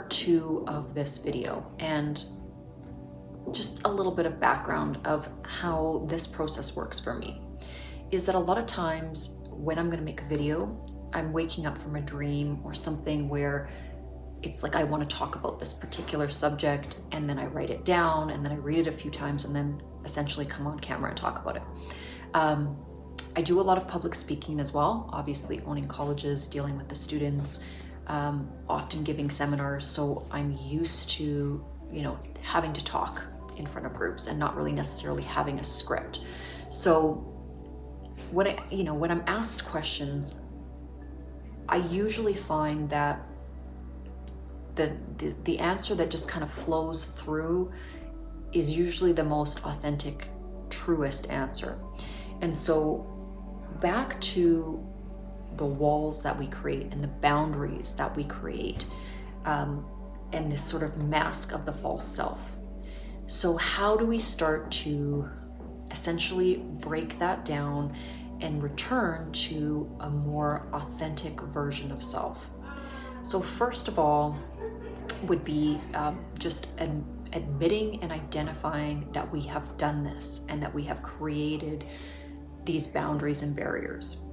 part 2 of this video, and just a little bit of background of how this process works for me is that a lot of times when I'm going to make a video, I'm waking up from a dream or something where it's like I want to talk about this particular subject, and then I write it down, and then I read it a few times, and then essentially come on camera and talk about it. I do a lot of public speaking as well, obviously owning colleges, dealing with the students, often giving seminars. So I'm used to, having to talk in front of groups and not really necessarily having a script. So when I'm asked questions, I usually find that the answer that just kind of flows through is usually the most authentic, truest answer. And so back to the walls that we create and the boundaries that we create, and this sort of mask of the false self. So how do we start to essentially break that down and return to a more authentic version of self? So first of all would be just admitting and identifying that we have done this and that we have created these boundaries and barriers.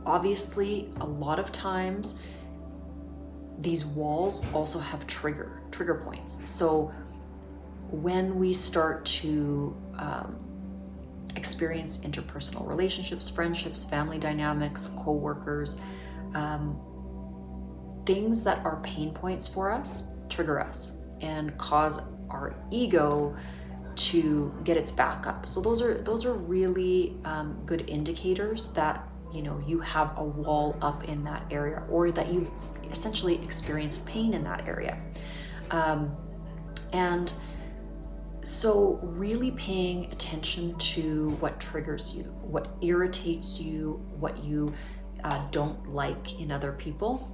Obviously, a lot of times these walls also have trigger points. So when we start to experience interpersonal relationships, friendships, family dynamics, co-workers, things that are pain points for us trigger us and cause our ego to get its back up. So those are really good indicators that you have a wall up in that area, or that you've essentially experienced pain in that area. And so really paying attention to what triggers you, what irritates you, what you don't like in other people.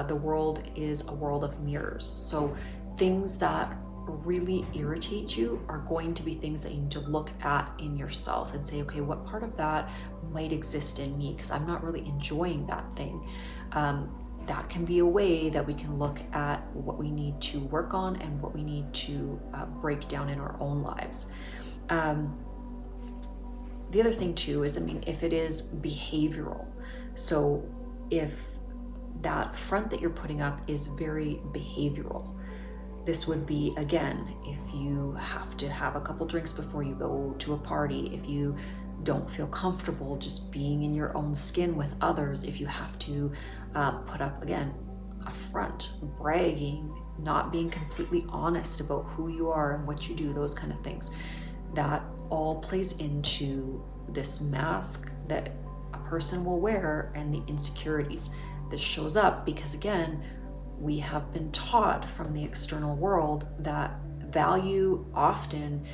The world is a world of mirrors. So things that really irritate you are going to be things that you need to look at in yourself and say, okay, what part of that might exist in me? Because I'm not really enjoying that thing. That can be a way that we can look at what we need to work on and what we need to break down in our own lives. The other thing too is, if it is behavioral, so if that front that you're putting up is very behavioral, this would be, again, if you have to have a couple drinks before you go to a party, if you don't feel comfortable just being in your own skin with others, if you have to put up, again, a front, bragging, not being completely honest about who you are and what you do, those kind of things, that all plays into this mask that a person will wear and the insecurities. This shows up because, again, we have been taught from the external world that value often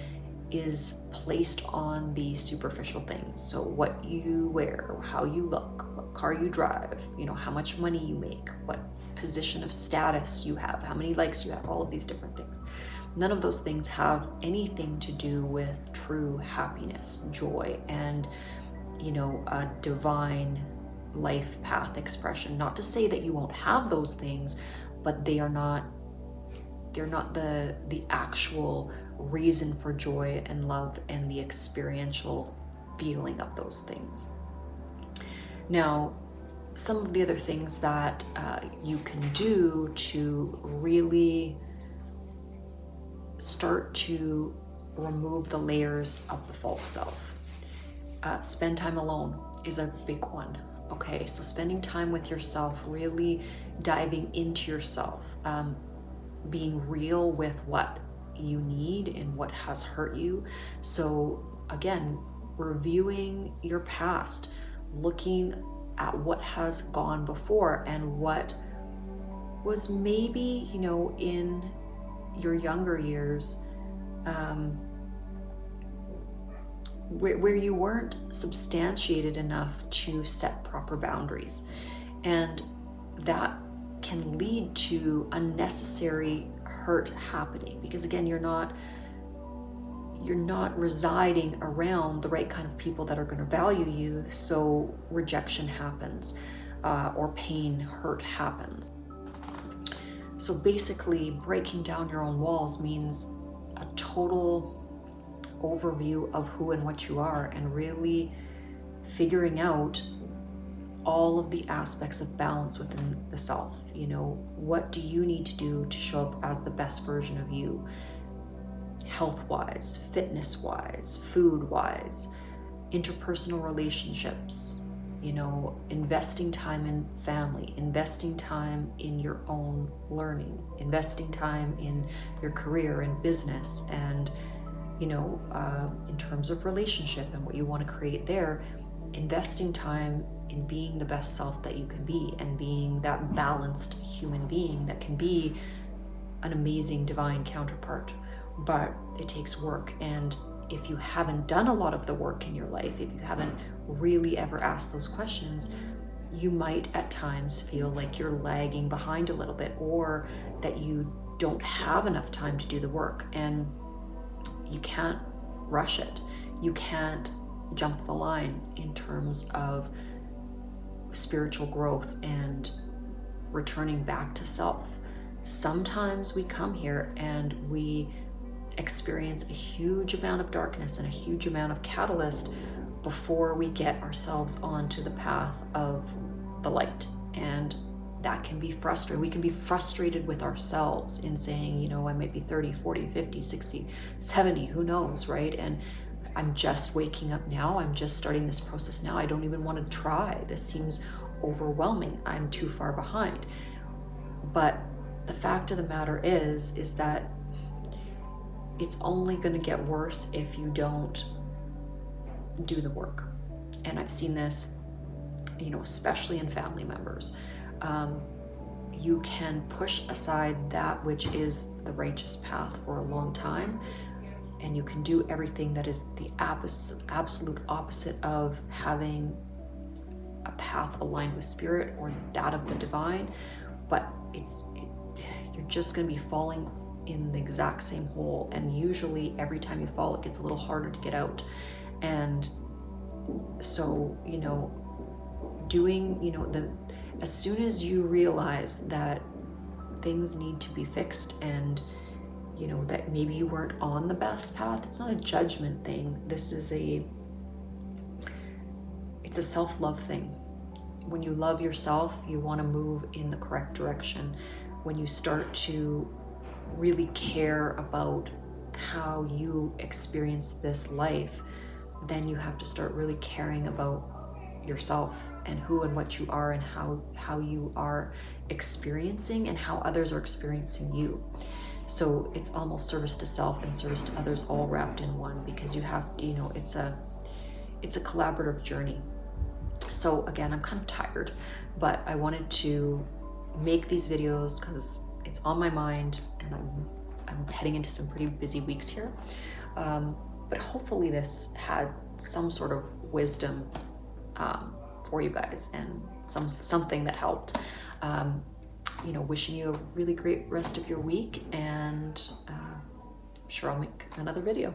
is placed on the superficial things. So what you wear, how you look, what car you drive, how much money you make, what position of status you have, how many likes you have, all of these different things. None of those things have anything to do with true happiness, joy, and a divine life path expression. Not to say that you won't have those things, but they're not the actual reason for joy and love and the experiential feeling of those things. Now, some of the other things that you can do to really start to remove the layers of the false self. Spend time alone is a big one. Okay, so spending time with yourself, really diving into yourself, being real with what you need and what has hurt you. So again, reviewing your past, looking at what has gone before and what was maybe, in your younger years, where you weren't substantiated enough to set proper boundaries. And that can lead to unnecessary hurt happening, because again, you're not residing around the right kind of people that are going to value you, so rejection happens, or pain, hurt happens. So basically, breaking down your own walls means a total overview of who and what you are, and really figuring out all of the aspects of balance within the self. What do you need to do to show up as the best version of you, health-wise, fitness-wise, food-wise, interpersonal relationships, investing time in family, investing time in your own learning, investing time in your career and business, and in terms of relationship and what you want to create there, investing time in being the best self that you can be, and being that balanced human being that can be an amazing divine counterpart. But it takes work, and if you haven't done a lot of the work in your life, if you haven't really ever asked those questions, you might at times feel like you're lagging behind a little bit, or that you don't have enough time to do the work. And you can't rush it. You can't jump the line in terms of spiritual growth and returning back to self. Sometimes we come here and we experience a huge amount of darkness and a huge amount of catalyst before we get ourselves onto the path of the light. And that can be frustrating. We can be frustrated with ourselves in saying, I might be 30, 40, 50, 60, 70, who knows, right? And I'm just waking up now. I'm just starting this process now. I don't even want to try. This seems overwhelming. I'm too far behind. But the fact of the matter is that it's only going to get worse if you don't do the work. And I've seen this, especially in family members. You can push aside that which is the righteous path for a long time, and you can do everything that is the absolute opposite of having a path aligned with spirit or that of the divine, but you're just going to be falling in the exact same hole, and usually every time you fall it gets a little harder to get out. And so as soon as you realize that things need to be fixed, and that maybe you weren't on the best path, it's not a judgment thing. It's a self-love thing. When you love yourself, you want to move in the correct direction. When you start to really care about how you experience this life, then you have to start really caring about yourself and who and what you are, and how you are experiencing and how others are experiencing you. So it's almost service to self and service to others all wrapped in one, because you have, it's a collaborative journey. So again, I'm kind of tired, but I wanted to make these videos because it's on my mind, and I'm heading into some pretty busy weeks here. But hopefully this had some sort of wisdom for you guys, and something that helped. Wishing you a really great rest of your week, and I'm sure I'll make another video.